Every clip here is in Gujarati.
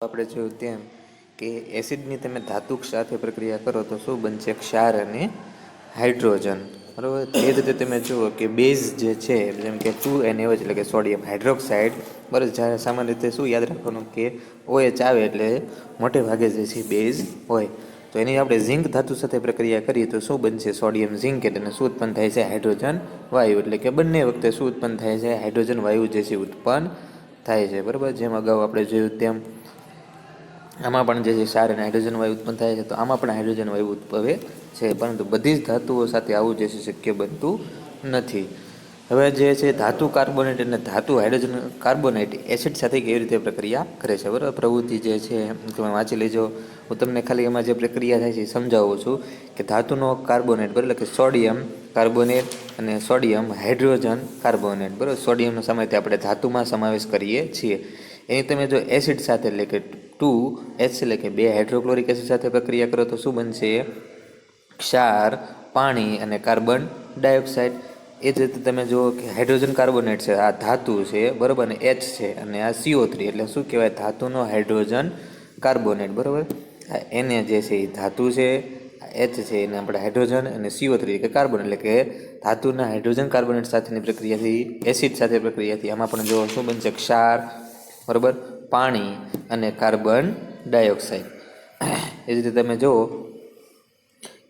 આપણે જોયું તેમ કે એસિડની તમે ધાતુ સાથે પ્રક્રિયા કરો તો શું બનશે? ક્ષાર અને હાઇડ્રોજન. બરાબર. એ રીતે તમે જુઓ કે બેઝ જે છે, જેમ કે 2NaOH એટલે કે સોડિયમ હાઇડ્રોક્સાઇડ. બરાબર. જ્યારે સામાન્ય રીતે શું યાદ રાખવાનું કે OH આવે એટલે મોટે ભાગે જે છે બેઝ હોય. તો એની આપણે ઝિંક ધાતુ સાથે પ્રક્રિયા કરીએ તો શું બનશે? Sodium zinc. એટલે શું ઉત્પન્ન થાય છે? હાઇડ્રોજન વાયુ. એટલે કે બંને વખતે શું ઉત્પન્ન થાય છે? હાઇડ્રોજન વાયુ જે છે ઉત્પન્ન થાય છે. બરાબર. જેમ અગાઉ આપણે જોયું તેમ આમાં પણ જે છે ક્ષાર અને હાઇડ્રોજન વાયુ ઉત્પન્ન થાય છે, તો આમાં પણ હાઇડ્રોજન વાયુ ઉદ્ભવે છે. પરંતુ બધી જ ધાતુઓ સાથે આવું જે છે શક્ય બનતું નથી. હવે જે છે ધાતુ કાર્બોનેટ અને ધાતુ હાઇડ્રોજન કાર્બોનેટ એસિડ સાથે કેવી રીતે પ્રક્રિયા કરે છે? બરાબર. પ્રવૃત્તિ જે છે તમે વાંચી લેજો. હું તમને ખાલી એમાં જે પ્રક્રિયા થાય છે એ સમજાવું છું કે ધાતુનો કાર્બોનેટ બરાબર, એટલે કે સોડિયમ કાર્બોનેટ અને સોડિયમ હાઇડ્રોજન કાર્બોનેટ. બરાબર. સોડિયમનો સામાન્ય આપણે ધાતુમાં સમાવેશ કરીએ છીએ. એની તમે જો એસિડ સાથે એટલે કે 2H એટલે કે 2 હાઇડ્રોક્લોરિક એસિડ સાથે પ્રક્રિયા કરો તો શું બનશે? ક્ષાર, પાણી અને કાર્બન ડાયોક્સાઇડ. એ જ રીતે તમે જુઓ કે હાઇડ્રોજન કાર્બોનેટ છે, આ ધાતુ છે બરાબર, અને H છે અને આ CO3 એટલે શું કહેવાય? ધાતુનો હાઇડ્રોજન કાર્બોનેટ. બરાબર. એને જે છે એ ધાતુ છે, H છે એને આપણે હાઇડ્રોજન અને CO3 કે કાર્બન એટલે કે ધાતુના હાઇડ્રોજન કાર્બોનેટ સાથેની પ્રક્રિયાથી એસિડ સાથે પ્રક્રિયાથી આમાં પણ જો શું બનશે? ક્ષાર બરાબર, પાણી અને કાર્બન ડાયોક્સાઇડ. એ રીતે તમે જુઓ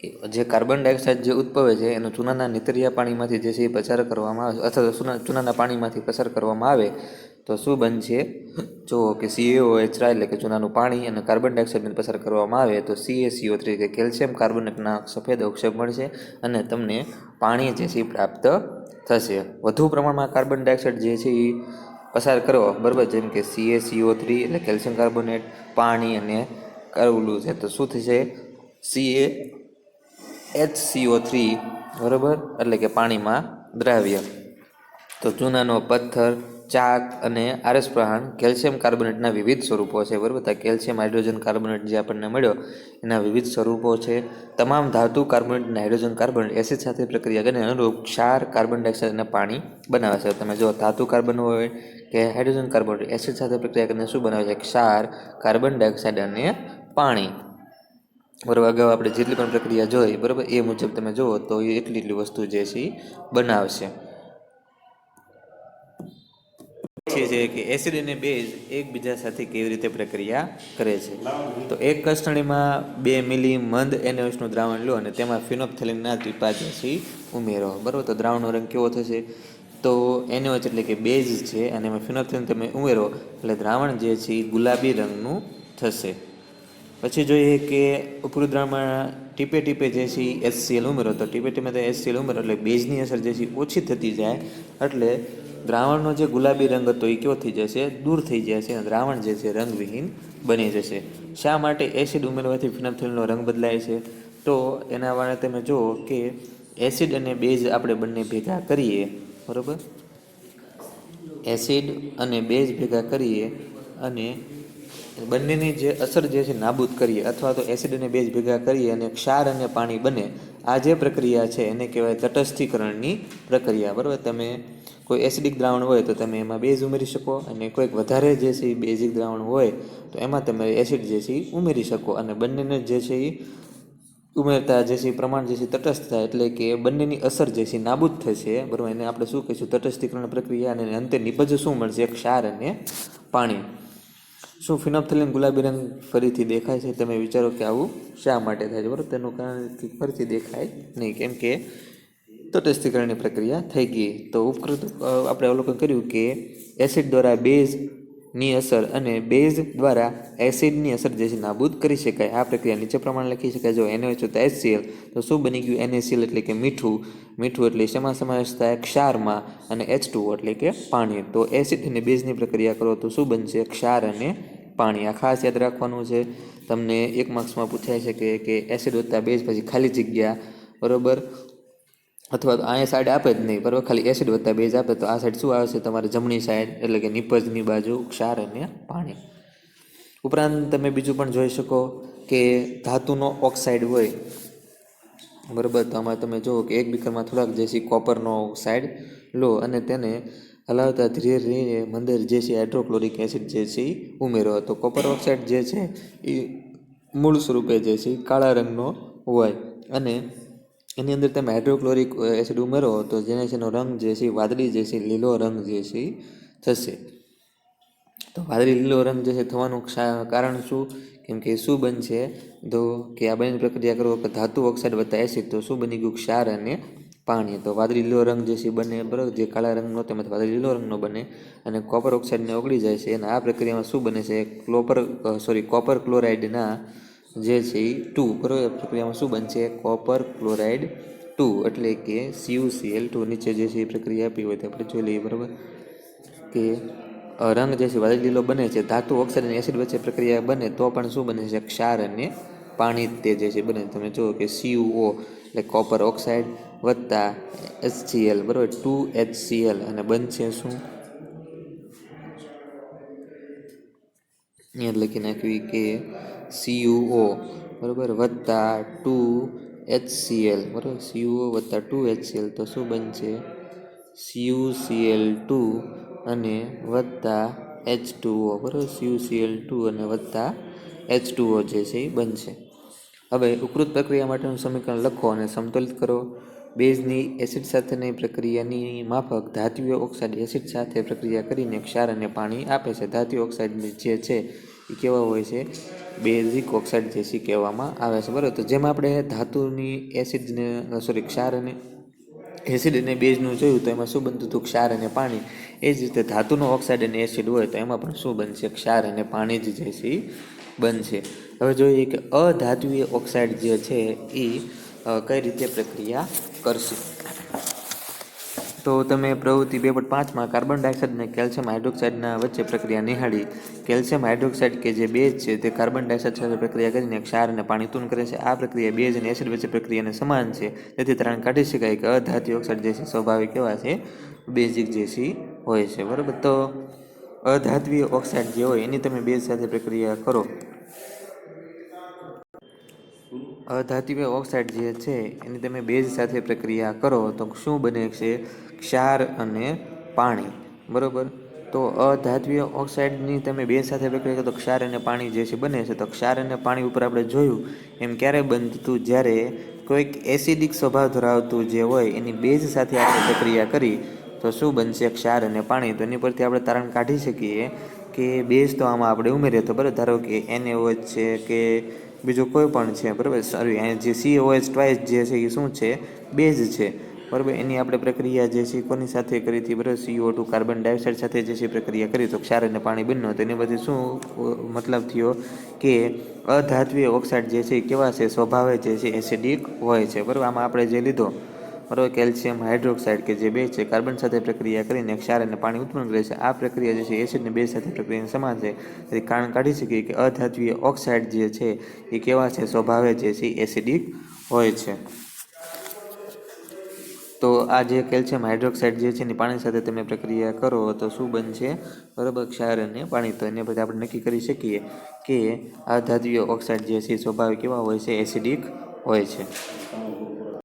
કે જે કાર્બન ડાયોક્સાઇડ જે ઉદ્ભવે છે એનો ચૂનાના નીતરિયા પાણીમાંથી જે છે એ પસાર કરવામાં આવે, અથવા ચૂનાના પાણીમાંથી પસાર કરવામાં આવે તો શું બનશે? જુઓ કે CaOH એટલે કે ચૂનાનું પાણી અને કાર્બન ડાયોક્સાઇડને પસાર કરવામાં આવે તો CaCO3 કે કેલ્શિયમ કાર્બોનેટના સફેદ અવક્ષેપ મળશે અને તમને પાણી જે છે એ પ્રાપ્ત થશે. વધુ પ્રમાણમાં કાર્બન ડાયોક્સાઇડ જે છે એ પસાર કરો બરાબર, જેમ કે CaCO3 એટલે કેલ્શિયમ કાર્બોનેટ, પાણી અને ઓલું છે તો શું થશે? CaHCO3 બરાબર, એટલે કે પાણીમાં દ્રાવ્ય. તો ચૂનાનો પથ્થર, ચાક અને આરસ પ્રહાણ કેલ્શિયમ કાર્બોનેટના વિવિધ સ્વરૂપો છે. બરાબર. તો કેલ્શિયમ હાઇડ્રોજન કાર્બોનેટ જે આપણને મળ્યો એના વિવિધ સ્વરૂપો છે. તમામ ધાતુ કાર્બોનેટ અને હાઇડ્રોજન કાર્બોનેટ એસિડ સાથે પ્રક્રિયા કરીને અનુરૂપ ક્ષાર, કાર્બન ડાયોક્સાઇડ અને પાણી બનાવે છે. તમે જો ધાતુ કાર્બન હોય કે હાઇડ્રોજન કાર્બોનેટ એસિડ સાથે પ્રક્રિયા કરીને શું બનાવે છે? ક્ષાર, કાર્બન ડાયોક્સાઇડ અને પાણી. બરાબર. અગાઉ આપણે જેટલી પણ પ્રક્રિયા જોઈ બરાબર એ મુજબ તમે જુઓ તો એ એટલી વસ્તુ જે છે એ બનાવશે. છે કે એસિડ અને બેઝ એકબીજા સાથે કેવી રીતે પ્રક્રિયા કરે છે. તો એક કસણીમાં 2 મિલી મંદ NaOH નું દ્રાવણ લો અને તેમાં ફિનોલ્ફથેલિનના ટીપા જે છે ઉમેરો. બરાબર. તો દ્રાવણનો રંગ કેવો થશે? તો NaOH એટલે કે બેઝ છે અને એમાં ફિનોલ્ફથેલિન તમે ઉમેરો એટલે દ્રાવણ જે છે એ ગુલાબી રંગનું થશે. પછી જોઈએ કે ઉપરું દ્રાવણમાં ટીપે ટીપે જે છે HCl ઉમેરો. તો ટીપે ટીપે HCl ઉમેરો એટલે બેઝની અસર જે છે ઓછી થતી જાય, એટલે દ્રાવણનો જે ગુલાબી રંગ હતો એ કેવો થઈ જશે? દૂર થઈ જશે અને દ્રાવણ જે છે રંગવિહીન બની જશે. શા માટે એસિડ ઉમેરવાથી ફિનોલ્ફથેલિનનો રંગ બદલાય છે? તો એના વાળે તમે જુઓ કે એસિડ અને બેઝ આપણે બંને ભેગા કરીએ બરાબર, એસિડ અને બેઝ ભેગા કરીએ અને બંનેની જે અસર જે છે નાબૂદ કરીએ, અથવા તો એસિડ અને બેઝ ભેગા કરીએ અને ક્ષાર અને પાણી બને, આ જે પ્રક્રિયા છે એને કહેવાય તટસ્થીકરણની પ્રક્રિયા. બરાબર. તમે કોઈ એસિડિક દ્રાવણ હોય તો તમે એમાં બેઝ ઉમેરી શકો અને કોઈક વધારે જે છે એ બેઝિક દ્રાવણ હોય તો એમાં તમે એસિડ જે છે એ ઉમેરી શકો અને બંનેને જે છે એ ઉમેરતા જે છે પ્રમાણ જે છે તટસ્થ થાય, એટલે કે બંનેની અસર જે છે નાબૂદ થશે. બરાબર. એને આપણે શું કહીશું? તટસ્થીકરણ પ્રક્રિયા. અને અંતે નિપજ શું મળશે? ક્ષાર અને પાણી. શું ફિનોલ્ફથેલિન ગુલાબી રંગ ફરીથી દેખાય છે? તમે વિચારો કે આવું શા માટે થાય છે? બરાબર. તેનું કારણ ફરીથી દેખાય નહીં, કેમ કે તટસ્થીકરણની પ્રક્રિયા થઈ ગઈ. તો ઉપકૃત આપણે અવલોકન કર્યું કે એસિડ દ્વારા બેઝની અસર અને બેઝ દ્વારા એસિડની અસર જે છે નાબૂદ કરી શકાય. આ પ્રક્રિયા નીચે પ્રમાણે લખી શકાય. જો NaOH તો HCl તો શું બની ગયું? NaCl એટલે કે મીઠું. મીઠું એટલે શેમાં સમાવેશ થાય? ક્ષારમાં. અને H2O એટલે કે પાણી. તો એસિડ અને બેઝની પ્રક્રિયા કરો તો શું બનશે? ક્ષાર અને પાણી. આ ખાસ યાદ રાખવાનું છે. તમને 1 માર્ક્સમાં પૂછાઈ શકે કે એસિડ વત્તા બેઝ પછી ખાલી જગ્યા બરાબર, અથવા તો અહીંયા સાઈડ આપે જ નહીં બરાબર, ખાલી એસિડ વત્તા બેઝ આપે તો આ સાઈડ શું આવશે? તમારે જમણી સાઈડ એટલે કે નિપજની બાજુ ક્ષાર અને પાણી. ઉપરાંત તમે બીજું પણ જોઈ શકો કે ધાતુનો ઓક્સાઇડ હોય બરાબર, તો આમાં તમે જુઓ કે એક બીકરમાં થોડાક જે છે કોપરનો ઓક્સાઇડ લો અને તેને હલાવતા ધીરે ધીરે અંદર જે છે હાઇડ્રોક્લોરિક એસિડ જે છે એ ઉમેરો. તો કોપર ઓક્સાઇડ જે છે એ મૂળ સ્વરૂપે જે છે એ કાળા રંગનો હોય અને એની અંદર તમે હાઇડ્રોક્લોરિક એસિડ ઉમેરો તો જેને છે એનો રંગ જે છે વાદળી જે છે લીલો રંગ જે છે એ થશે. તો વાદળી લીલો રંગ જે છે થવાનું કારણ શું? કેમ કે શું બનશે? તો કે આ બંને પ્રક્રિયા કરો કે ધાતુ ઓક્સાઇડ વત્તા એસિડ, તો શું બની ગયું? ક્ષાર અને પાણી. તો વાદળી લીલો રંગ જે છે બને, બરાબર, જે કાળા રંગનો તેમાંથી વાદળી લીલો રંગનો બને અને કોપર ઓક્સાઇડને ઓગળી જાય છે. અને આ પ્રક્રિયામાં શું બને છે? કોપર ક્લોરાઇડના જે છે એ 2, બરાબર, પ્રક્રિયામાં શું બનશે? કોપર ક્લોરાઇડ 2 એટલે કે CuCl2. નીચે જે છે એ પ્રક્રિયા આપી હોય તો આપણે જોઈ લઈએ, બરાબર, કે રંગ જે છે વાદળી લીલો બને છે. ધાતુ ઓક્સાઇડ અને એસિડ વચ્ચે પ્રક્રિયા બને તો પણ શું બને છે? ક્ષાર અને પાણી તે જે છે બને. તમે જુઓ કે CuO એટલે કોપર ઓક્સાઇડ વત્તા HCl, બરાબર, 2HCl અને બનશે શું? અહીંયા લખી નાખ્યું કે CuO, બરાબર, વત્તા 2HCl, બરાબર, CuO વત્તા 2HCl તો શું બનશે? CuCl2 અને વત્તા H2O, બરાબર, CuCl2 અને વત્તા H2O જે છે એ બનશે. હવે ઉપરોક્ત પ્રક્રિયા માટેનું સમીકરણ લખો અને સમતુલિત કરો. બેઝની એસિડ સાથેની પ્રક્રિયાની માફક ધાત્વિય ઓક્સાઇડ એસિડ સાથે પ્રક્રિયા કરીને ક્ષાર અને પાણી આપે છે. ધાત્વિય ઓક્સાઇડ જે છે એ કેવા હોય છે? બેઝિક ઓક્સાઇડ જે છે કહેવામાં આવે છે, બરાબર. તો જેમ આપણે ધાતુની એસિડને ક્ષાર અને એસિડ અને બેઝનું જોયું તો એમાં શું બનતું હતું? ક્ષાર અને પાણી. એ જ રીતે ધાતુનો ઓક્સાઇડ અને એસિડ હોય તો એમાં પણ શું બનશે? ક્ષાર અને પાણી જ જે છે એ બનશે. હવે જોઈએ કે અધાત્વિય ઓક્સાઇડ જે છે એ કઈ રીતે પ્રક્રિયા કરશે. તો તમે પ્રવૃત્તિ 2.5માં કાર્બન ડાયોક્સાઇડ અને કેલ્શિયમ હાઇડ્રોક્સાઇડના વચ્ચે પ્રક્રિયા નિહાળી. કેલ્શિયમ હાઇડ્રોક્સાઇડ કે જે બેઝ છે તે કાર્બન ડાયોક્સાઇડ સાથે પ્રક્રિયા કરીને ક્ષાર અને પાણી ઉત્પન્ન કરે છે. આ પ્રક્રિયા બેઝ અને એસિડ વચ્ચે પ્રક્રિયાને સમાન છે. તેથી તારણ કાઢી શકાય કે અધાત્વિય ઓક્સાઇડ જે છે સ્વાભાવિક કેવા છે? બેઝિક જે છે હોય છે, બરાબર. તો અધાત્વિય ઓક્સાઇડ જે હોય એની તમે બેઝ સાથે પ્રક્રિયા કરો. અધાત્વિય ઓક્સાઇડ જે છે એની તમે બેઝ સાથે પ્રક્રિયા કરો તો શું બને છે? ક્ષાર અને પાણી, બરાબર. તો અધાત્વિય ઓક્સાઇડની તમે બેઝ સાથે પ્રક્રિયા કરો તો ક્ષાર અને પાણી જે છે બને છે. તો ક્ષાર અને પાણી ઉપર આપણે જોયું એમ ક્યારે બનતું? જ્યારે કોઈક એસિડિક સ્વભાવ ધરાવતું જે હોય એની બેઝ સાથે આપણે પ્રક્રિયા કરી તો શું બનશે? ક્ષાર અને પાણી. તો એની પરથી આપણે તારણ કાઢી શકીએ કે બેઝ તો આમાં આપણે ઉમેરીએ તો, બરાબર, ધારો કે NaOH છે કે બીજું કોઈ પણ છે, બરાબર, જે COH2 જે છે એ શું છે? બેઝ છે, બરાબર. એની આપણે પ્રક્રિયા જે છે કોની સાથે કરી હતી? બરાબર, CO2 કાર્બન ડાયોક્સાઇડ સાથે જે છે પ્રક્રિયા કરી તો ક્ષાર અને પાણી બન્યું. તો એની બધી શું મતલબ થયો? કે અધાત્વિય ઓક્સાઇડ જે છે કેવા છે? સ્વભાવે જે છે એસિડિક હોય છે, બરાબર. આમાં આપણે જે લીધો, બરાબર, કેલ્શિયમ હાઇડ્રોક્સાઇડ કે જે બેઝ છે કાર્બન સાથે પ્રક્રિયા કરીને ક્ષાર અને પાણી ઉત્પન્ન કરે છે. આ પ્રક્રિયા જે છે એસિડ અને બેઝ સાથે પ્રક્રિયાને સમાન છે. તેથી કારણ કાઢી શકીએ કે અધાત્વિય ઓક્સાઇડ જે છે એ કેવા છે? સ્વભાવે જે છે એસિડિક હોય છે. તો આ જે કેલ્શિયમ હાઇડ્રોક્સાઇડ જે છે એની પાણી સાથે તમે પ્રક્રિયા કરો તો શું બનશે? બરાબર, ક્ષાર અને પાણી. તો એને પછી આપણે નક્કી કરી શકીએ કે અધાત્વિય ઓક્સાઇડ જે છે સ્વભાવે કેવા હોય છે? એસિડિક હોય છે.